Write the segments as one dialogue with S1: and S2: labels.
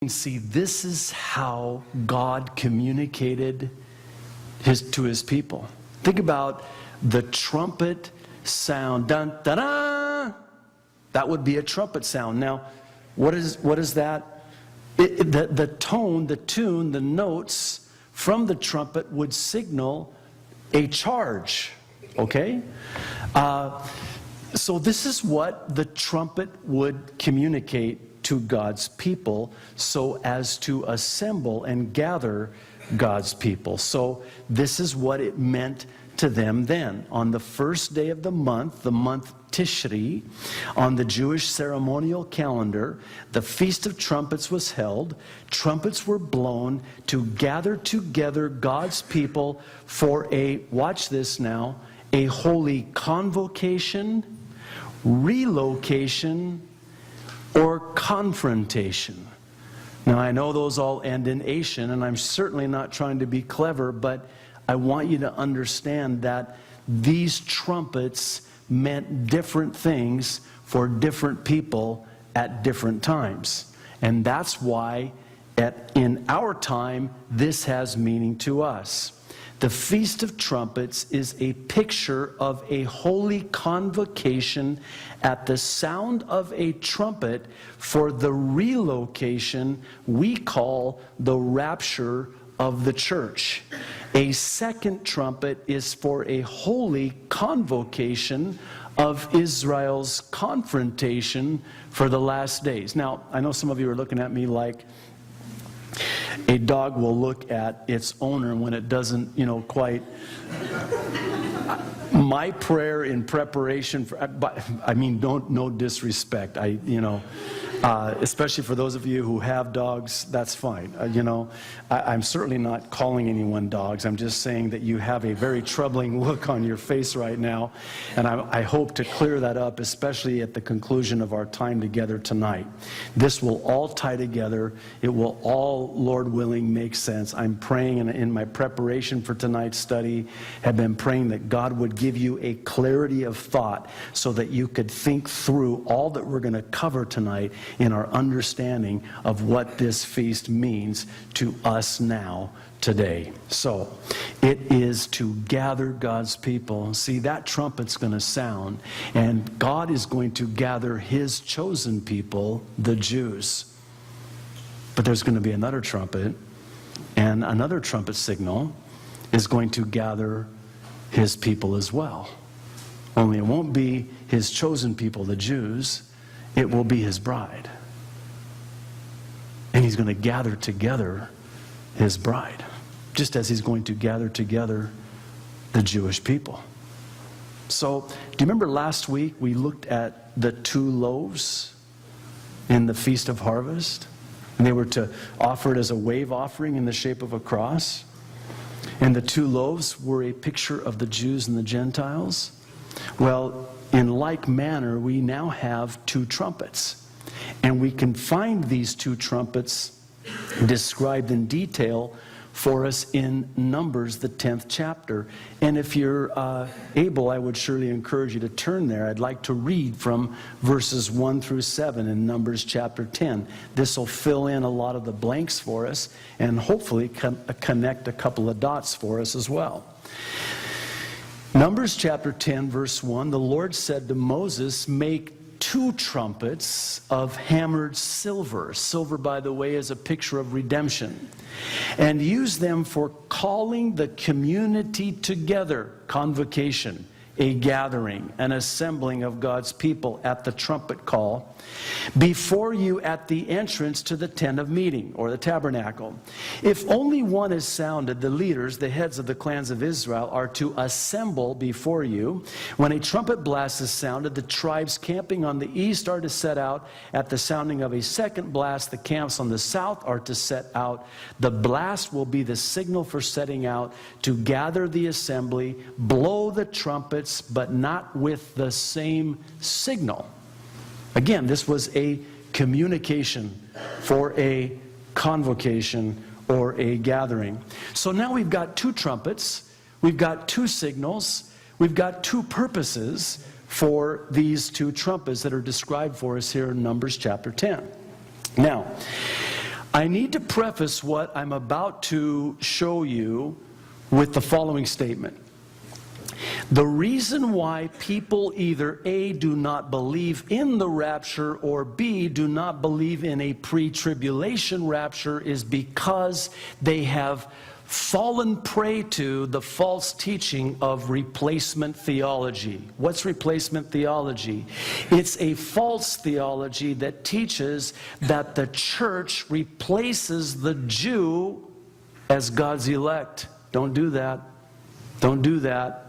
S1: See, this is how God communicated to his people. Think about the trumpet sound. Dun, da, da. That would be a trumpet sound. Now, what is that? The tone, the tune, the notes from the trumpet would signal a charge. Okay? So this is what the trumpet would communicate to God's people, so as to assemble and gather God's people. So this is what it meant to them then. On the first day of the month Tishri, on the Jewish ceremonial calendar, the Feast of Trumpets was held. Trumpets were blown to gather together God's people for a, watch this now, a holy convocation, relocation, or confrontation. Now, I know those all end in ation, and I'm certainly not trying to be clever, but I want you to understand that these trumpets meant different things for different people at different times. And that's why in our time, this has meaning to us. The Feast of Trumpets is a picture of a holy convocation at the sound of a trumpet for the relocation we call the rapture of the church. A second trumpet is for a holy convocation of Israel's confrontation for the last days. Now, I know some of you are looking at me like, a dog will look at its owner when it doesn't, quite. My prayer in preparation for, I mean, no disrespect. Especially for those of you who have dogs, that's fine. I'm certainly not calling anyone dogs. I'm just saying that you have a very troubling look on your face right now. And I hope to clear that up, especially at the conclusion of our time together tonight. This will all tie together. It will all, Lord willing, make sense. I'm praying, and in my preparation for tonight's study, have been praying that God would give you a clarity of thought so that you could think through all that we're going to cover tonight in our understanding of what this feast means to us now, today. So, it is to gather God's people. See, that trumpet's going to sound, and God is going to gather his chosen people, the Jews. But there's going to be another trumpet, and another trumpet signal is going to gather his people as well. Only it won't be his chosen people, the Jews. It will be his bride. And he's going to gather together his bride, just as he's going to gather together the Jewish people. So, do you remember last week we looked at the 2 loaves in the Feast of Harvest? And they were to offer it as a wave offering in the shape of a cross. And the 2 loaves were a picture of the Jews and the Gentiles. Well, in like manner, we now have 2 trumpets. And we can find these 2 trumpets described in detail for us in Numbers, the 10th chapter. And if you're able, I would surely encourage you to turn there. I'd like to read from verses 1 through 7 in Numbers chapter 10. This will fill in a lot of the blanks for us and hopefully connect a couple of dots for us as well. Numbers chapter 10, verse 1, the Lord said to Moses, "Make 2 trumpets of hammered silver." Silver, by the way, is a picture of redemption. "And use them for calling the community together," convocation, a gathering, an assembling of God's people at the trumpet call, "before you at the entrance to the tent of meeting," or the tabernacle. "If only one is sounded, the leaders, the heads of the clans of Israel, are to assemble before you. When a trumpet blast is sounded, the tribes camping on the east are to set out. At the sounding of a second blast, the camps on the south are to set out. The blast will be the signal for setting out to gather the assembly. Blow the trumpets, but not with the same signal." Again, this was a communication for a convocation or a gathering. So now we've got 2 trumpets, we've got 2 signals, we've got 2 purposes for these 2 trumpets that are described for us here in Numbers chapter 10. Now, I need to preface what I'm about to show you with the following statement. The reason why people either A, do not believe in the rapture, or B, do not believe in a pre-tribulation rapture is because they have fallen prey to the false teaching of replacement theology. What's replacement theology? It's a false theology that teaches that the church replaces the Jew as God's elect. Don't do that. Don't do that.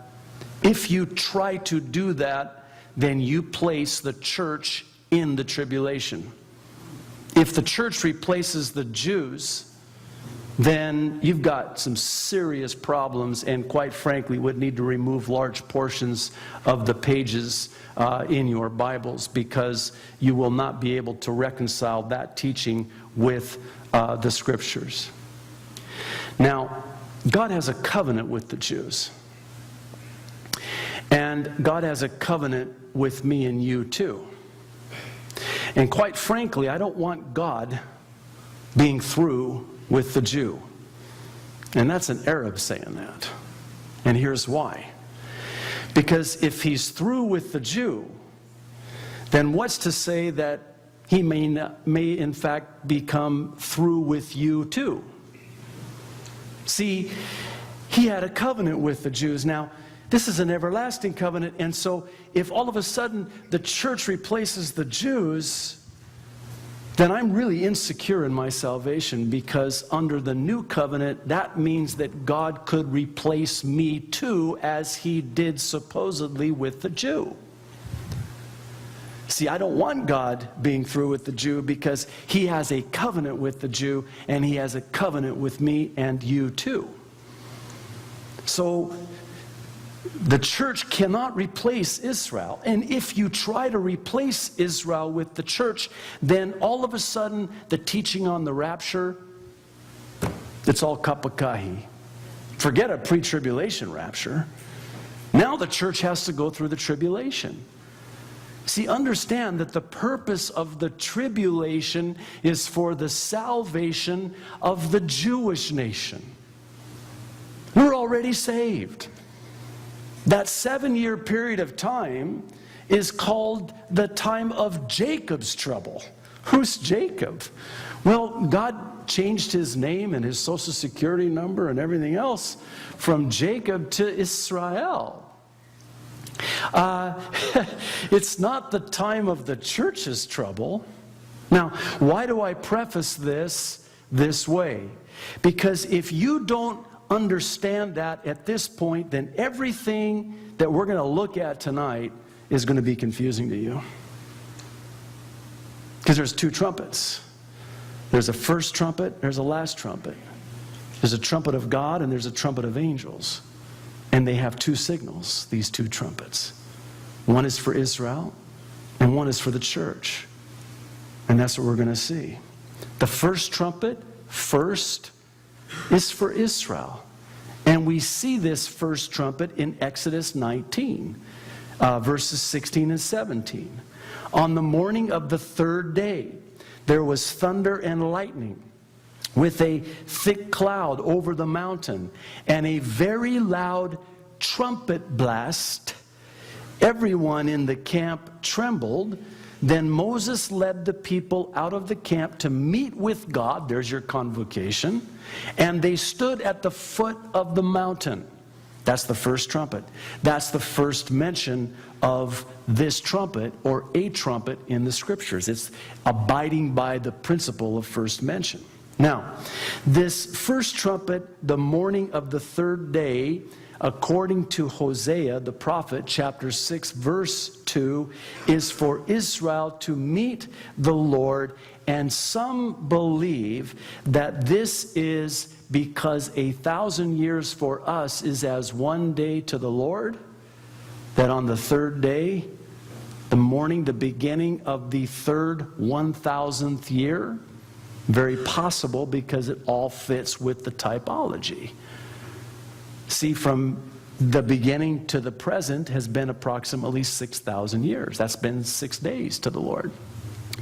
S1: If you try to do that, then you place the church in the tribulation. If the church replaces the Jews, then you've got some serious problems, and quite frankly would need to remove large portions of the pages in your Bibles, because you will not be able to reconcile that teaching with the Scriptures. Now, God has a covenant with the Jews. And God has a covenant with me and you too. And quite frankly, I don't want God being through with the Jew. And that's an Arab saying that. And here's why. Because if he's through with the Jew, then what's to say that he may in fact become through with you too? See, he had a covenant with the Jews. Now, this is an everlasting covenant, and so if all of a sudden the church replaces the Jews, then I'm really insecure in my salvation, because under the new covenant, that means that God could replace me too, as he did supposedly with the Jew. See, I don't want God being through with the Jew, because he has a covenant with the Jew, and he has a covenant with me and you too. So the church cannot replace Israel. And if you try to replace Israel with the church, then all of a sudden the teaching on the rapture, it's all kapakahi. Forget a pre-tribulation rapture. Now the church has to go through the tribulation. See, understand that the purpose of the tribulation is for the salvation of the Jewish nation. We're already saved. That 7-year period of time is called the time of Jacob's trouble. Who's Jacob? Well, God changed his name and his social security number and everything else from Jacob to Israel. It's not the time of the church's trouble. Now, why do I preface this way? Because if you don't understand that at this point, then everything that we're going to look at tonight is going to be confusing to you. Because there's two trumpets. There's a first trumpet, there's a last trumpet. There's a trumpet of God and there's a trumpet of angels. And they have two signals, these two trumpets. One is for Israel and one is for the church. And that's what we're going to see. The first trumpet, first, is for Israel. And we see this first trumpet in Exodus 19, verses 16 and 17. On the morning of the third day, there was thunder and lightning, with a thick cloud over the mountain, and a very loud trumpet blast. Everyone in the camp trembled. Then Moses led the people out of the camp to meet with God. There's your convocation. And they stood at the foot of the mountain. That's the first trumpet. That's the first mention of this trumpet, or a trumpet, in the Scriptures. It's abiding by the principle of first mention. Now, this first trumpet, the morning of the third day, according to Hosea the prophet, chapter 6, verse 2, is for Israel to meet the Lord. And some believe that this is because 1,000 years for us is as one day to the Lord, that on the third day, the morning, the beginning of the third 1,000th year, very possible, because it all fits with the typology. See, from the beginning to the present has been approximately 6,000 years. That's been 6 days to the Lord.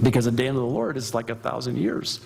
S1: Because a day of the Lord is like 1,000 years.